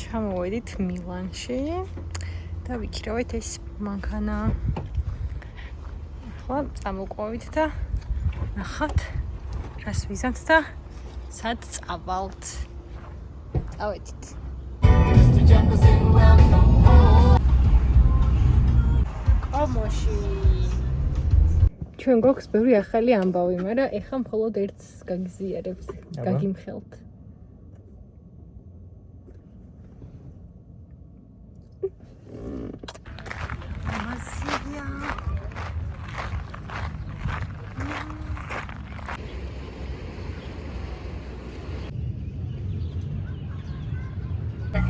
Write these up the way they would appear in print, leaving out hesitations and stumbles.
ჩამოვედით მილანში და ვიქირავეთ ეს მანქანა. ახლა წამოყვავით და ნახავთ რას ვიზამთ და სად წავალთ. წავედით. კომოში. ჩვენ გვაქვს ბევრი ახალი ამბავი, მაგრამ ეხლა მხოლოდ ერთს გაგზიარებთ, გაგიმხელთ.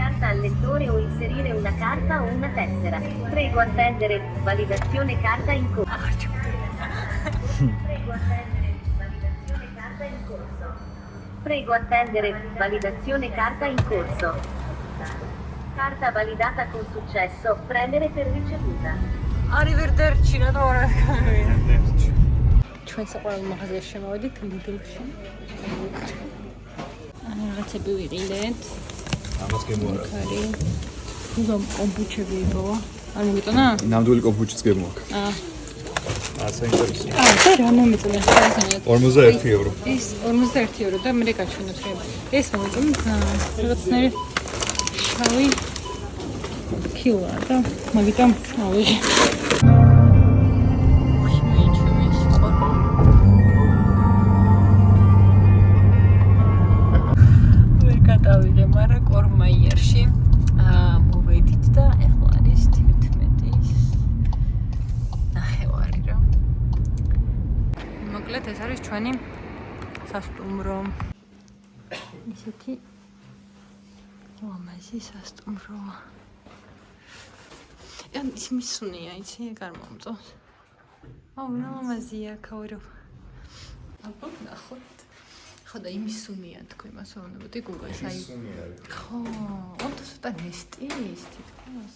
Carta al lettore o inserire una carta o una tessera. Prego attendere validazione carta in corso. Prego attendere validazione carta in corso. Prego attendere validazione carta in corso. Carta validata con successo. Premere per ricevuta. Arrivederci, Nadora. ჩვენ საყვარელ მაღაზიაში შემოვედით Lidl-ში. რაღაცები ვიყიდეთ. ამას გემოაქვს. კარი. უგამ კომბუჩები იპოვა. არ მოგიტანა? ნამდვილი კომბუჩიც გემოაქვს. საინტერესო. და რა მომიწონა ხალხი? 41 ევრო. ის 41 ევრო და მე გაჩვენოთ რა. ეს მომიწონა რაღაცნაირი შავი კილა და მაგიტომ ავიღე. დავიღე, მაგრამ კორმაიერში მოვედით და ეხლა არის 11:09 რა. მოკლედ ეს არის ჩვენი სასტუმრო. ისეთი ლამაზი სასტუმროა. ან ის მისუნია, იცი, არ მომწონს. აუ, ლამაზია, ქაურო. აბა, ნახოთ. ხო და იმის სუნია თქო იმას ვამბობდი გუგლს აი ხო ოდოს და ნესტის თითქოს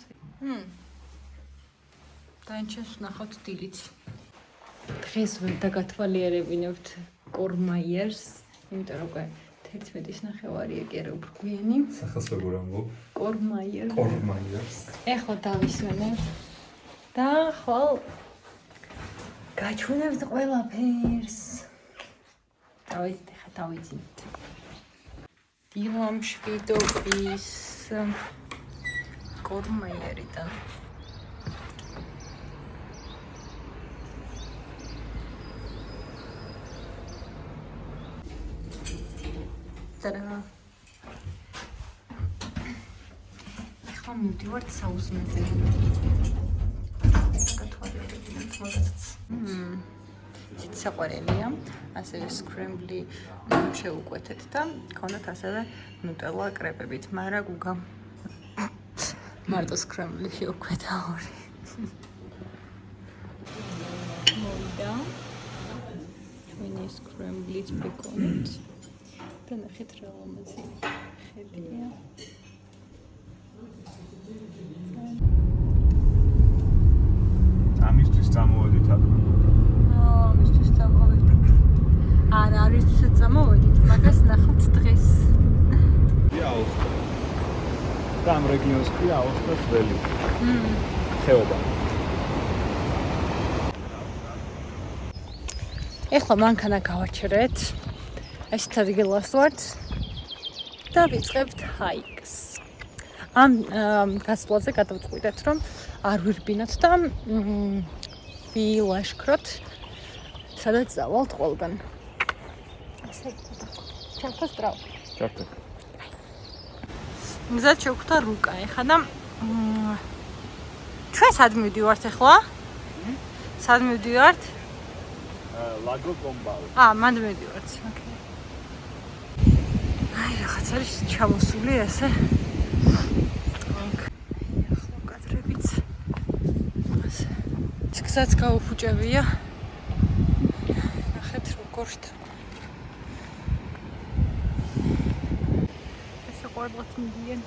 დაინჩეს ნახავთ დილიც დღეს ვერ დაგათვალიერებინებთ კორმაიერს იმიტომ რომ 11:09 კი არა უფრო გვიანი სახელმწიფო რამბო კორმაიერს ეხლა დავისვენებ და ხოლ გაჩვენებთ ყველაფერს დავით დავიძინეთ. დილამ შვიდობის კორმაიერიდან. tada. ეხლა მივდივართ საუზმეზე. გათვალიერებინებთ მაგაცაც. საყვარელია, ასევე სკრემბლი შევუკვეთეთ და გქონდათ ასევე ნუტელა კრეპებით, მაგრამ გუგა მარტო სკრემბლი შევუკვეთა ორი. მოვიდა. ჩვენი სკრემბლიც ბეკონით და ნახეთ რა ლამაზი ხედია. ამისთვის წამოვედით აქ. არა არის წამოვედით, მაგას ნახავთ დღეს. აუსტა. და ამ რეგიონს კი აუსტას ველი. ხეობა. ეხლა მანქანა გავაჩერეთ. ეს ადგილას ვართ და ვიწყებთ ჰაიკს. ამ გასვლაზე გადავწყვიტეთ, რომ არ ვირბინოთ და ვილაშქროთ, სადაც წავალთ ყველგან. ჩართოს ტრავა. ჩართო. მზად შევხვდა რუკა ეხლა და ჩვენ სად მივდივართ ეხლა? სად მივდივართ? ლაგო კომბაუ. მანდ მივდივართ. ოკეი. აი რაღაც არის ჩამოსული ესე. ახლა კადრებიც. ასე. გზაც გაუფუჭებია. ნახეთ როგორ შთა. ყველგან მიდიან.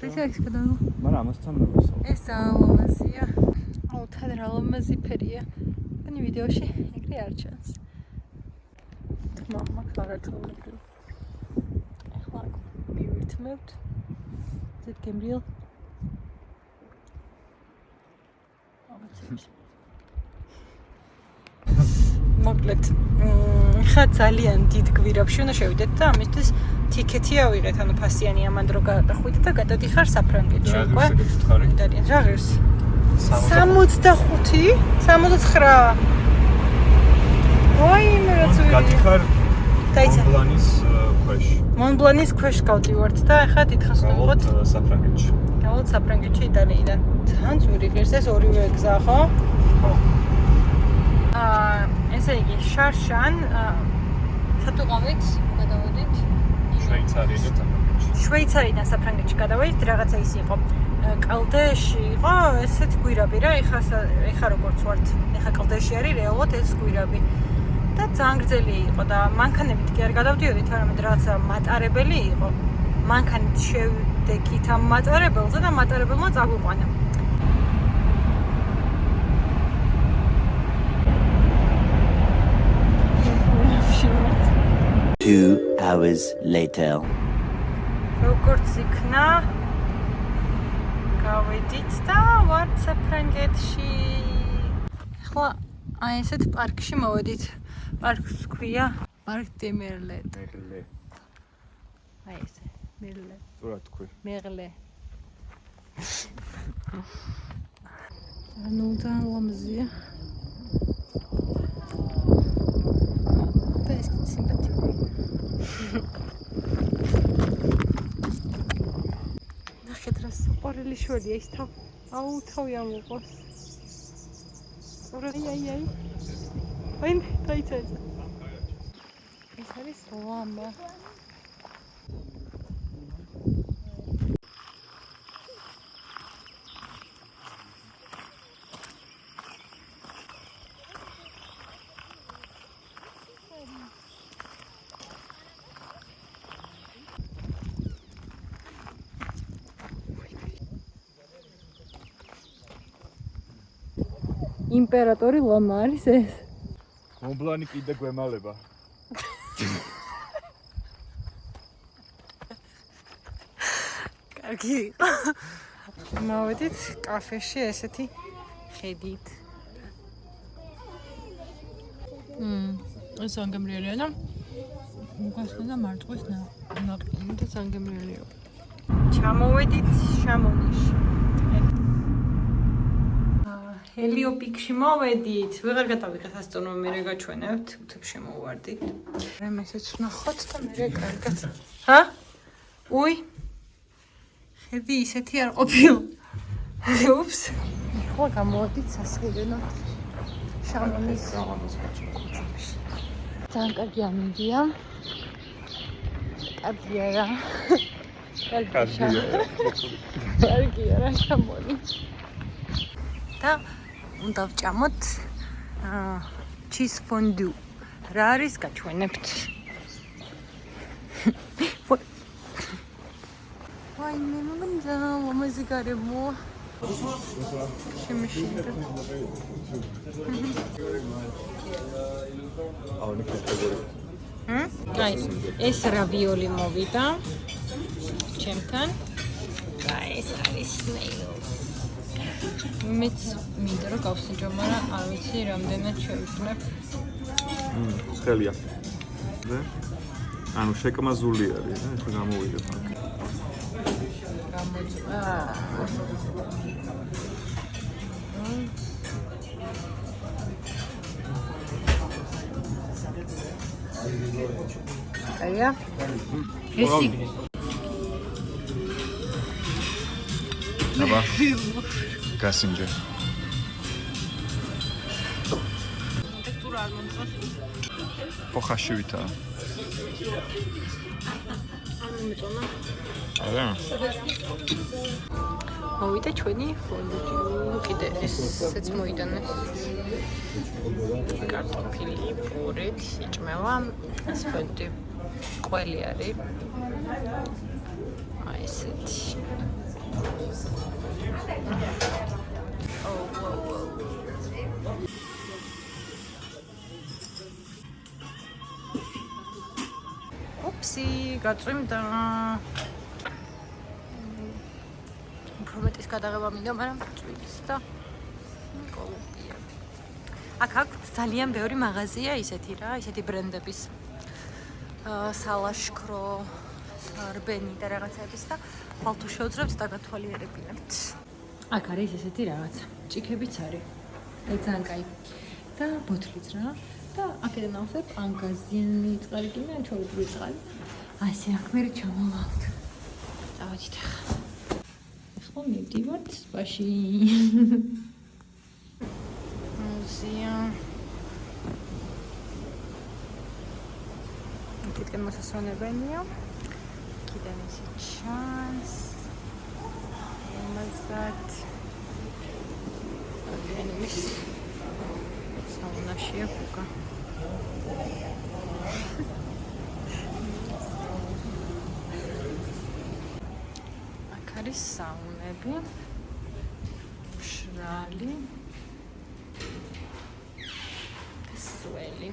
ეს არის გადავა. მაგრამ ამასთან მე ვისაუბრე. ეს ალმაზია. აუ თან რა ალმაზი ფერია. ani ვიდეოში ეგრე არ ჩანს. თმა მაგარაჩოლებრივ. ახლა მივირთმევთ. ზედ გემრიელ. მოკლედ ხა ძალიან დიდ გვირაბში უნდა შევიდეთ და ამისთვის ტიკეტი ავიღეთ, ანუ ფასიანი ამან დრო გადახვიდე და გადადიხარ საფრანგეთში უკვე. ძალიან რა ღირს? 65 69 ვაი მე რა წვირი გადიხარ დაიცა მონბლანის ქვეშ. მონბლანის ქვეშ გავდივართ და ახლა დიდხანს ვიყოთ საფრანგეთში. გავალთ საფრანგეთში იტალიიდან. ძალიან წვირი ღირს ეს ორივე გზა ხო? ხო. ესე იგი შარშან სათუყავით გადავედით შვეიცარიიდან საფრანგეთში გადავედით რაღაცა ის იყო კალდეში იყო ესეთი გვირაბი რა ეხა როგორც ვართ ეხა კალდეში არის რეალურად ეს გვირაბი და ძალიან გრძელი იყო და მანქანებით კი არ გადავდიოდით არამედ რაღაცა მატარებელი იყო მანქანით შევდექით ამ მატარებელზე და მატარებელმა წაგვიყვანა 2 hours later. როგორც იქნა გავედით და ვართ საფრანგეთში. ახლა აი ესეთ პარკში მოვედით. პარკს ქვია პარკ დე მერლე. აი ესე მერლე. სწორად თქვი. მერლე. ანუ ძალიან ლამაზია. და ეს სიმპათიური. ნახეთ რა საყვარელი შვედია ის თავ. აუ თავი ამოყოს. სწორად აი. ვინ დაიცა ეს? ეს არის ლამა. იმპერატორი ლამა არის ეს. მონბლანი კიდე გვემალება. კარგი. მოვედით კაფეში ესეთი ხედით. ეს ანგემრიელია და უკასნა და მარტყვის ნაყინი და ანგემრიელია. ჩამოვედით შამონიში. ჰელიოპიკში მოვედით. ვეღარ გადავიღეთ ასტრონომიაზე გაჩვენებთ. უთებ შემოვარდით. მე ესეც ვნახოთ და მე კარგად. ჰა? უი. ხედი ისეთი არ ყოფილა. უფს. ხო გამოვედით სასხივენო. შამონის კუჩებში. ძალიან კარგი ამინდია. კარგია რა. კარგია რა შამონი. და უნდა ვჭამოთ cheese fondue. რა არის გაჩვენებთ. ვაი მე მომდა ლამაზი გარემო. შემიშინდა. აი ეს რავიოლი მოვიდა ჩემთან. აი ეს არის snails. მეც მინდა რომ გავსინჯო, მაგრამ არ ვიცი რამდენად შევიქმნებ. ცხელია. ანუ შეკმაზული არის, რა, ახლა გამოვიდეთ აქ. გამოწვა. აია. ესი. აბა. გასინჯე. ტექსტურა არ მომწონს. ხოხაშივითა. არ მომწონა. არა. მოვიდა ჩვენი ფონდუ. კიდე ესეც მოიტანეს. კარტოფილი, პურით, იჭმევა, ასფალტი. ყველი არის. აი ესეთი. ოპსი, გაწვიმდა. უფრო მეტის გადაღება მინდა, მაგრამ წვიმს და კოლუმბია. აქ აქვთ ძალიან ბევრი მაღაზია ისეთი რა, ისეთი ბრენდების. სალაშქრო, სარბენი და რაღაცაების და ხალთუ შევძლებთ და გათვალიერებინებთ. აქ არის ესეთი რაღაცა, ჭიქებიც არის. აი ძალიან კაი. და ბოთლიც რა. და აქედან ავსებ ან გაზიანი წყალი კი მე ან ჩაოთვლი წყალი. ასე აქ მე ჩამოვალთ. წავედით ახლა. ახლა მივდივართ სპაში. მუზეუმ. იქიდან მოსასვენებელია. იქიდან ისე ჩანს. ამაზად. ადამიანის საუნაშია ხუგა. აქ არის საუნები. მშრალი. სველი.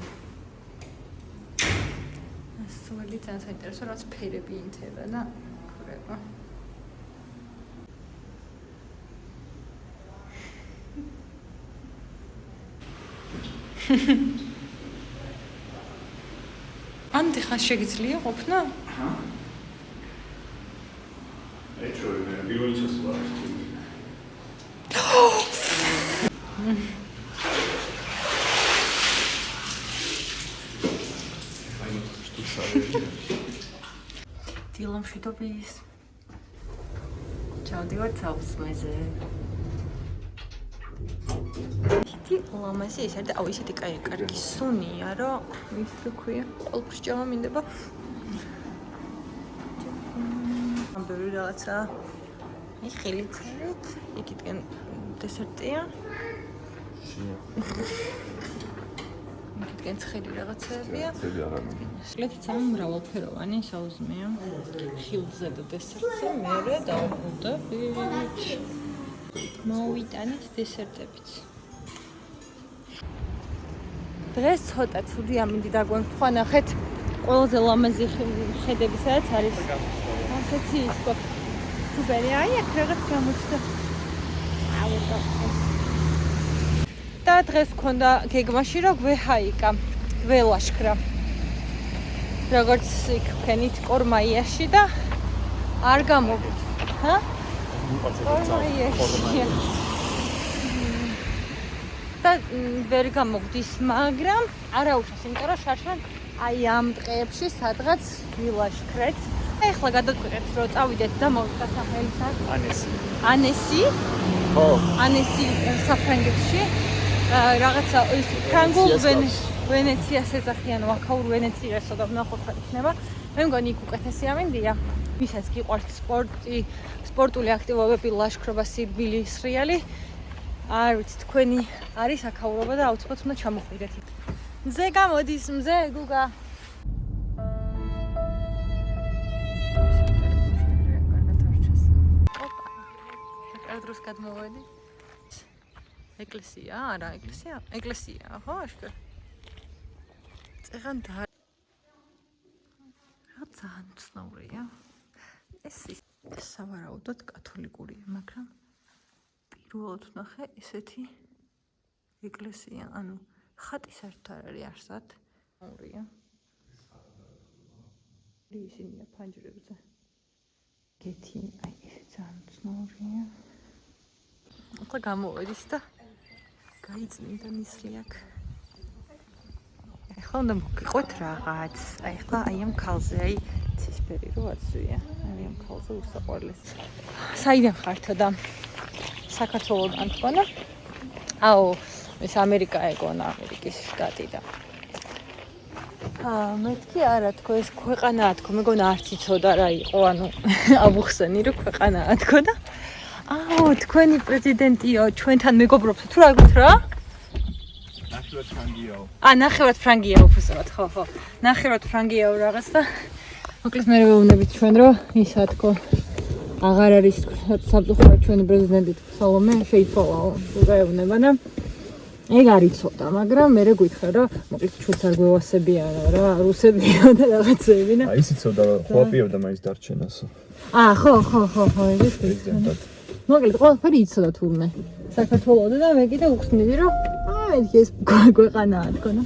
სველი ძალიან საინტერესო, რაც ფერები ინთება და ხვრება. ანდი ხან შეგიძლია ყოფნა? ეჩო, პირველი შესვლა არის. დილამშვიდობის. ჩავდივართ საუზმეზე. ისეთი ლამაზი ეს არის და აუ ისეთი კარგი სუნია რომ ის რო ქვია ყველაფერს ჭამა მინდება. ამბები რაღაცა აი ხელით არის იქიდან დესერტია. იქიდან ცხელი რაღაცებია. შლეთი ძალიან მრავალფეროვანი საუზმეა. ხილზე და დესერტზე მერე დავუხმდებით. მოვიტანეთ დესერტებიც. დღეს ცოტა ცუდი ამინდი დაგვემთხვა, ნახეთ ყველაზე ლამაზი ხედები სადაც არის. ასეთი ის გვაქვს. სუპერი, აი აქ რაღაც გამოჩნდა. აუდა. და დღეს მქონდა გეგმაში რომ გვეჰაიკა, გველაშქრა. როგორც იქ ვქენით კორმაიაში და არ გამოვით. ჰა? კორმაიაში. და ვერ გამოგდის, მაგრამ არა უშავს, იმიტომ რომ შარშან აი ამ ტყეებში სადღაც ვილაშქრეთ. ეხლა გადავწყვეტეთ რომ წავიდეთ და მოვიდეთ სახელისად. ანესი. ხო. ანესი საფრანგეთში. რაღაცა ის ფრანგულ ვენეციას ეძახიან, ვაქაურ ვენეციასო და ვნახოთ რა იქნება. მე მგონი იქ უკეთესი ამინდია. ვისაც გიყვართ სპორტული აქტივობები, ლაშქრობა, სირბილი, სრიალი. არ ვიცი, თქვენი არის აქაურობა და აუცილებლად უნდა ჩამოხვიდეთ. მზე გამოდის, მზე გუგა. დროს გადმოვედი. ეკლესია, არა, ეკლესია, ხო, აშკარა. წეღან და რა ძალიან ცნობილია. ეს სავარაუდოდ კათოლიკურია, მაგრამ პირველად ვნახე ესეთი ეკლესია, ანუ ხატი საერთოდ არ არის არსად. ორია. ისინია ფანჯრებზე. გეთი, აი ეს ძალიან ცნობილია. ახლა გამოვედის და გაიწმინდა ნისლი აქ. ახლა უნდა მოგიყვეთ რაღაც. აი ახლა აი ამ ქალზე, აი ცისფერი რო აცვია. აი ამ ქალზე უსაყვარლესი. საიდან ხართო და საქართველოდან თქონა? აუ, ეს ამერიკა ეგონა, ამერიკის შტატი და. მეთქი არა თქო, ეს ქვეყანაა თქო, მეგონა არც იცოდა რა იყო, ანუ ავუხსენი რომ ქვეყანაა თქო და აუ, თქვენი პრეზიდენტიო, ჩვენთან მეგობრობს თუ რა გით რა? ნახევარად ფრანგიაო. ნახევარად ფრანგია უბრალოდ, ხო. ნახევარად ფრანგიაო რაღაც და მოკლედ მე ვეუბნებით ჩვენ რომ ისა თქო აღარ არის სამწუხაროდ ჩვენი პრეზიდენტი სალომე შეიცვალაო გაეუბნება და ეგ არ იცოდა, მაგრამ მე გითხრა რა, მოკლედ ჩვენც არ გვევასებიან რა, რუსებია და რაღაცები და აი ის იცოდა ხო აპირებდა მაინც დარჩენასო. ხო, ეგეც პრეზიდენტად. მოკლედ ყველაფერი იცოდა თურმე. საქართველოსა და მე კიდე უხსნიდი რომ მეთქი ეს ქვეყანაა თქონა.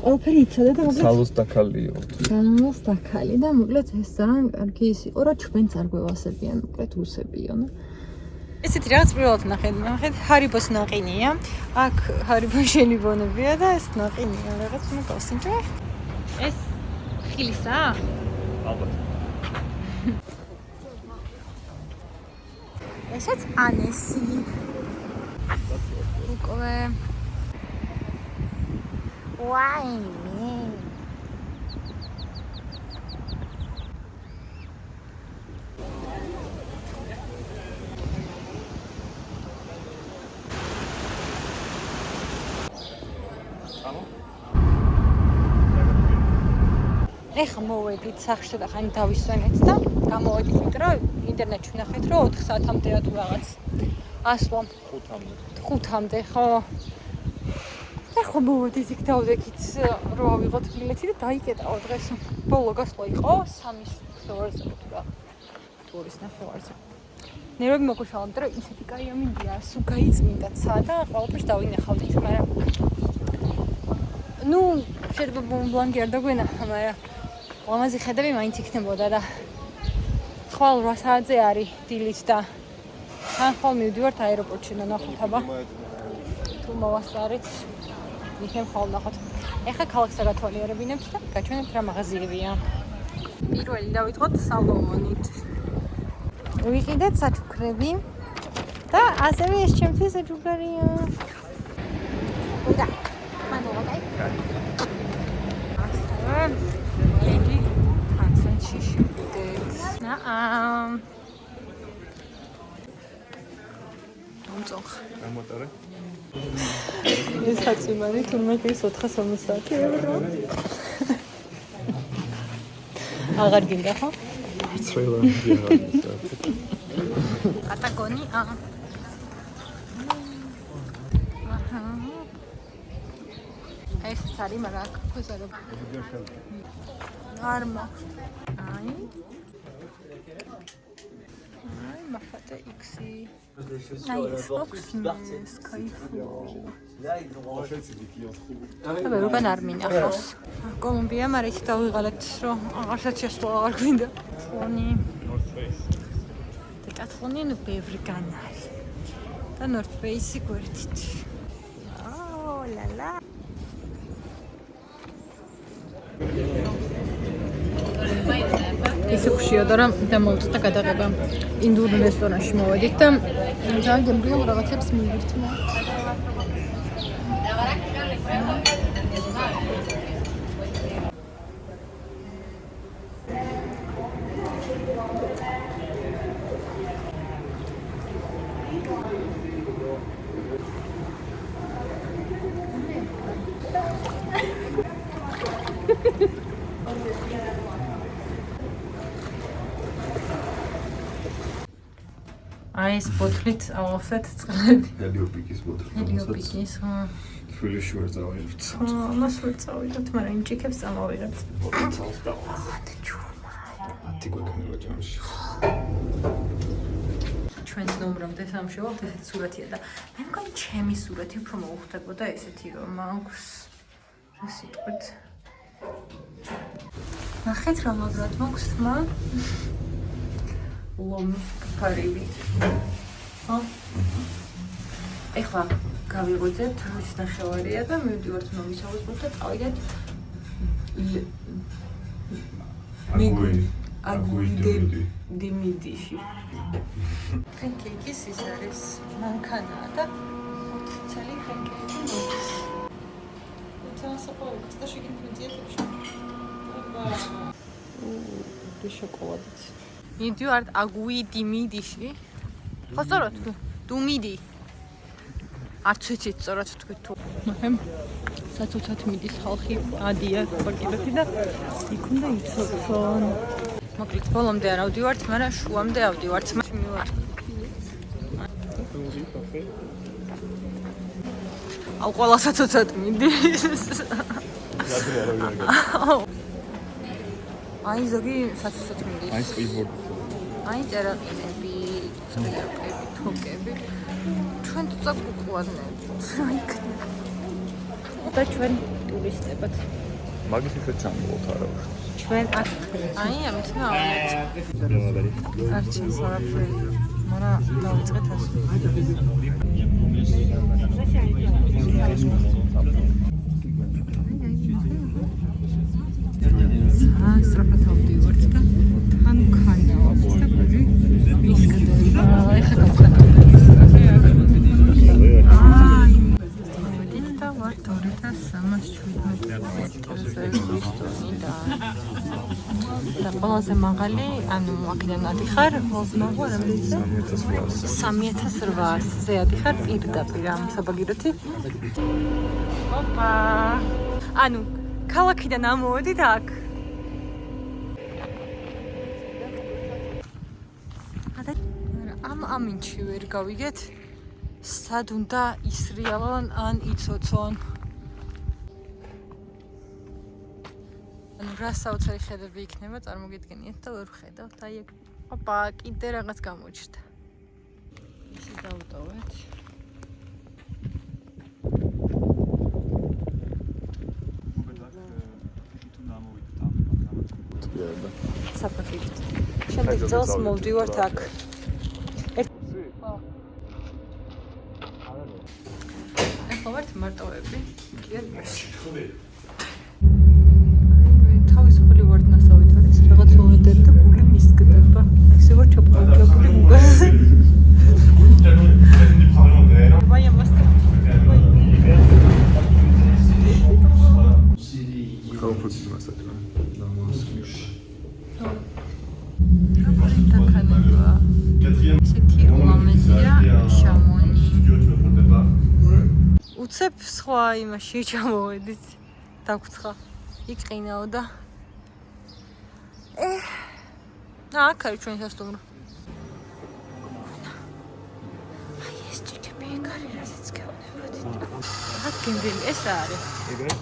ყველაფერი იცოდა და მოკლედ სალოს დაქალი იყო. სალოს დაქალი და მოკლედ ეს ძალიან კარგი ის იყო რა ჩვენც არ გვევასებიან მოკლედ რუსებიო და ესეთი რაღაც პირველად ნახეთ ჰარიბოს ნაყინია. აქ ჰარიბოს შენიბონებია და ეს ნაყინია რაღაც მე გავსინჯე. ეს ხილისაა? ალბათ. ესეც ანესი. უკვე ვაინი. ეხლა მოვედით სახში და ხანი დავისვენეთ და გამოვედით, იმიტომ რომ ინტერნეტში ვნახეთ, რომ 4 საათამდეა თუ რაღაც ასვლა 5-მდე, ხო? ეხლა მოვედით იქ დავდექით, რომ ავიღოთ ბილეთი და დაიკეტაო დღეს. ბოლო გასვლა იყო 3:00-ზე თუ რა. თურის ნახევარზე. ნერვები მოგუშალა, იმიტომ რომ ისეთი კაი ამინდია, სულ გაიწმინდა ცა და ყველაფერს დავინახავდით, მაგრამ ნუ შეიძლება ბლანკი არ დაგვენახა, მაგრამ ლამაზი ხედები მაინც იქნებოდა და ხვალ 8 საათზე არის დილით და თან ხვალ მივდივართ აეროპორტში და ნახოთ აბა თუ მოვასწარით იქნებ ხვალ ნახოთ. ეხლა ქალაქს გათვალიერებინებთ და გაჩვენებთ რა მაღაზიებია. პირველი დავიწყოთ სალომონით. ვიყიდეთ საჩუქრები და ასევე ეს ჩემთვის საჩუქრია. და მადლობა კაი. ლედი ხანსანში შევიდეთ. მომწონხ. გამოტარე. ეს საწვიმანი თურმე ის 450 ევრო. აღარ გინდა ხო? ცრელა მიდია. პატაგონი ეს არის მაგრამ ხოზარო არ მაქვს აი მახატე იქსი აი ეს ოქსნეს кайფო აბა როგორ არ მინახავს კოლუმბია მაგრამ ის დავიღალეთ რომ აღარსაც შესვლა აღარ გვინდა ფონი დეკათლონი ნუ ბევრი განარი და North Face-ი გვერდით აო ლა ისე ხშირად რომ დამოვწდა გადაღება ინდურ რესტორანში მოვედით და ძალიან გემრიელ რაღაცებს მივირთმა. აი ეს ბოთლით ავავსეთ წყლები. ჰელიოპიკის ბოთლი. ჰელიოპიკის, ხო. თბილისში ვერ წავიდეთ. მას ვერ წავიდეთ, მაგრამ იმ ჭიქებს წამოვიღებთ. ბოთლს დავაყენოთ. ათიკვეთნელა ჯამში. ჩვენს ნომრამდე სამშობლოდ ესეთი სურათია და მე მგონი ჩემი სურათი უფრო მოუხდებოდა ესეთი რომ მაქვს რა სიტყვით. ნახეთ რა მაგრად მაქვს თმა. ლომის ფარები. ხო? ეხლა გავიღვიძეთ რუსის ნახევარია და მივდივართ ნომისაუზბოთ და წავიდეთ აგუი დემიდიში. ფენკეიკის ის არის მანქანაა და 4 წელი ფენკეიკი მოდის. ძალიან საყვარელია და შეგიძლიათ აბა. შოკოლადით. მივდივართ აგუი დიმიდიში. ხო სწორად თქვი? დუმიდი. არც ვიცით სწორად თქვი თუ. მაგრამ საცოცად მიდის ხალხი ადია პაკეტი და იქ უნდა იცოცხლონ. მოკლედ ბოლომდე არ ავდივართ, მაგრამ შუამდე ავდივართ. აუ ყველასა ცოცად მიდის. აი ზოგი საცოცად მიდის. აი სპიდბორდი. აი ტერაპიები, წერაკები, თოკები. ჩვენ წაგუყვანეთ. და ჩვენ ტურისტებად. მაგის ისე ჩამოვთ არა. ჩვენ აქ აი ამით ნავით. არც ისარაფერი. მაგრამ დავიწყეთ ასე. სწრაფად ავდივართ და თან ქანა ვაქვს და გული მისკდება. ეხლა გავხატავ. და ვარ 2317 და ყველაზე მაღალი, ანუ აქედან ადიხარ, ყველაზე მაღლა რამდენიცა? 3800-ზე ადიხარ პირდაპირ ამ საბაგიროთი. ოპა! ანუ ქალაქიდან ამოვედით აქ. ამ ამინჩი ვერ გავიგეთ. სად უნდა ისრიალონ ან იცოცონ. ანუ რა საოცარი ხედები იქნება, წარმოგიდგენიათ და ვერ ვხედავთ. აი ეგ. ოპა, კიდე რაღაც გამოჩნდა. ისე დავუტოვეთ. საფრთხით. შემდეგ წელს მოვდივართ აქ. ახლა ვართ მარტოები. კიერში. თავისუფალი ვართ ნასავით არის. რაღაც მომენტები და გული მისკდება. ესე ვარ ჩაპყრობილი უგაზე. ვაი ამასთან. Kaufplatz მასაკა. დამოსმის. ესეთი ულამაზია შამონი. უცებ სხვა იმაში ჩამოვედით. დაგვრცხა. იყინაო და აქ არის ჩვენი სასტუმრო. აი ეს ჭიჭები ეგ არის, რასაც გეუბნებოდით. აქ გემბილი ეს რა არის? ეგრე?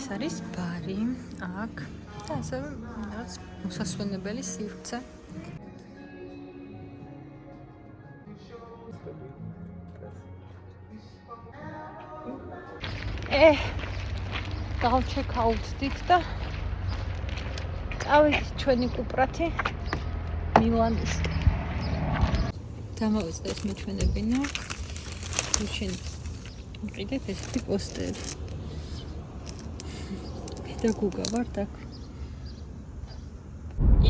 ეს არის ბარი აქ და ასევე რაღაც მოსასვენებელი სივრცე. გავჩეკაუთდით და წავედით ჩვენი კუპრათი მილანისკენ. გამოვეცდა ეს მეჩვენებინა. ჩვენ ვიყიდეთ ესეთი პოსტერი. და გუგა ვართ აქ.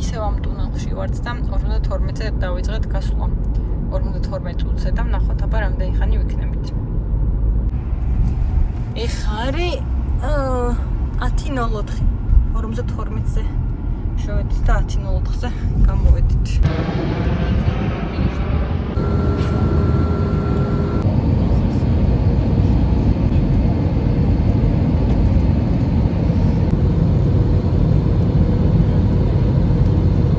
ისევ ამ ტუნელში ვართ და 52-ზე დავიწყეთ გასვლა. 52 წუთზე და ვნახოთ აბა რამდენი ხანი ვიქნებით. ეხლა არის 10:04. 52-ზე შევედით და 10:04-ზე გამოვედით.